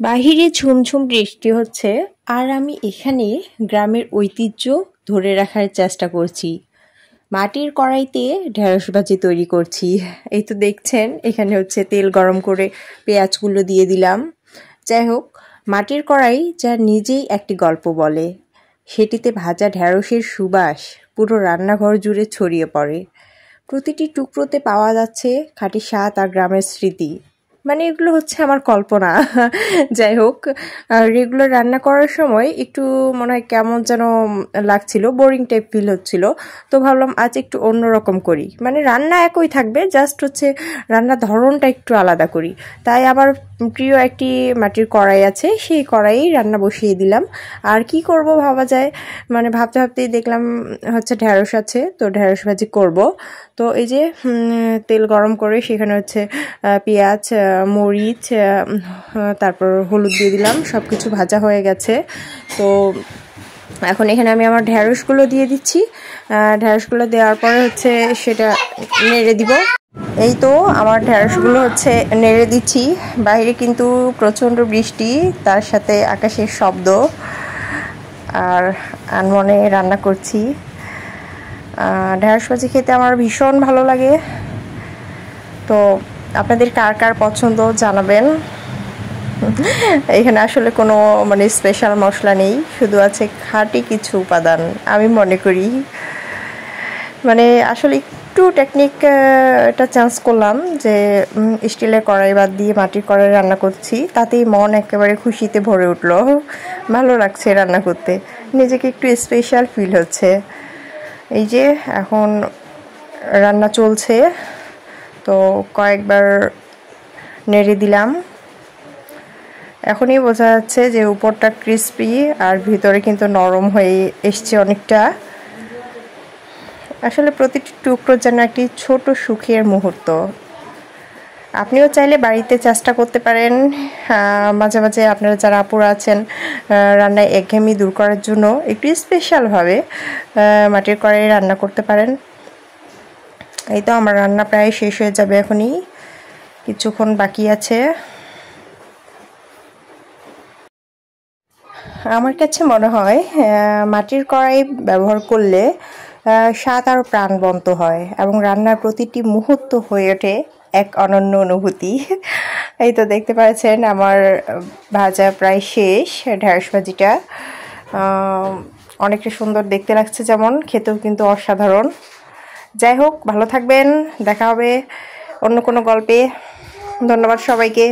বাহিরে ঝুমঝুম বৃষ্টি হচ্ছে আর আমি এখানে গ্রামের ঐতিহ্য ধরে রাখার চেষ্টা করছি। মাটির কড়াইতে ঢেঁড়স ভাজি তৈরি করছি। এই তো দেখছেন এখানে হচ্ছে তেল গরম করে পেঁয়াজগুলো দিয়ে দিলাম। যাই হোক, মাটির কড়াই যা নিজেই একটি গল্প বলে। সেটিতে ভাজা ঢেঁড়সের সুবাস পুরো রান্নাঘর জুড়ে ছড়িয়ে পড়ে। প্রতিটি টুকরোতে পাওয়া যাচ্ছে খাঁটি স্বাদ আর গ্রামের স্মৃতি। মানে এগুলো হচ্ছে আমার কল্পনা। যাই হোক, রেগুলার রান্না করার সময় একটু মনে হয় কেমন যেন লাগছিল, বোরিং টাইপ ফিল হচ্ছিল। তো ভাবলাম আজ একটু অন্যরকম করি, মানে রান্না একই থাকবে, জাস্ট হচ্ছে রান্নার ধরনটা একটু আলাদা করি। তাই আমার প্রিয় একটি মাটির কড়াই আছে, সেই কড়াইয়েই রান্না বসিয়ে দিলাম। আর কি করব ভাবা যায়, মানে ভাবতে ভাবতেই দেখলাম হচ্ছে ঢেঁড়স আছে, তো ঢেঁড়স ভাজি করব। তো এই যে তেল গরম করে সেখানে হচ্ছে পেঁয়াজ, মরিচ, তারপর হলুদ দিয়ে দিলাম, সব কিছু ভাজা হয়ে গেছে। তো এখন এখানে আমি আমার ঢেঁড়সগুলো দিয়ে দিচ্ছি। ঢেঁড়সগুলো দেওয়ার পরে হচ্ছে সেটা নেড়ে দিব। এই তো আমার ঢেঁড়সগুলো হচ্ছে নেড়ে দিচ্ছি। বাইরে কিন্তু প্রচণ্ড বৃষ্টি, তার সাথে আকাশের শব্দ, আর আনমনে রান্না করছি। ঢেঁড়স ভাজি খেতে আমার ভীষণ ভালো লাগে। তো আপনাদের কার কার পছন্দ জানাবেন। এখানে আসলে কোনো মানে স্পেশাল মশলা নেই, শুধু আছে খাঁটি কিছু উপাদান আমি মনে করি। মানে আসলে একটু টেকনিক এটা চেঞ্জ করলাম, যে স্টিলের কড়াই বাদ দিয়ে মাটির কড়াই রান্না করছি, তাতেই মন একেবারে খুশিতে ভরে উঠলো। ভালো লাগছে রান্না করতে, নিজেকে একটু স্পেশাল ফিল হচ্ছে। এই যে এখন রান্না চলছে, তো কয়েকবার নেড়ে দিলাম। এখনই বোঝা যাচ্ছে যে উপরটা ক্রিস্পি আর ভিতরে কিন্তু নরম হয়ে এসছে অনেকটা। আসলে প্রতিটি টুকরো যেন একটি ছোট সুখের মুহূর্ত। আপনিও চাইলে বাড়িতে চেষ্টা করতে পারেন। মাঝে মাঝে আপনারা যারা আপুরা আছেন, রান্নায় একঘেয়েমি দূর করার জন্য একটু স্পেশালভাবে মাটির কড়াইয়ে রান্না করতে পারেন। এই তো আমার রান্না প্রায় শেষ হয়ে যাবে, এখনই কিছুক্ষণ বাকি আছে। আমার কাছে মনে হয় মাটির কড়াই ব্যবহার করলে স্বাদ আরও প্রাণবন্ত হয় এবং রান্নার প্রতিটি মুহূর্ত হয়ে ওঠে এক অনন্য অনুভূতি। এই তো দেখতে পাচ্ছেন আমার ভাজা প্রায় শেষ। ঢেঁড়স ভাজিটা অনেকটা সুন্দর দেখতে লাগছে, যেমন খেতেও কিন্তু অসাধারণ। যাই হোক, ভালো থাকবেন, দেখা হবে অন্য কোনো গল্পে। ধন্যবাদ সবাইকে।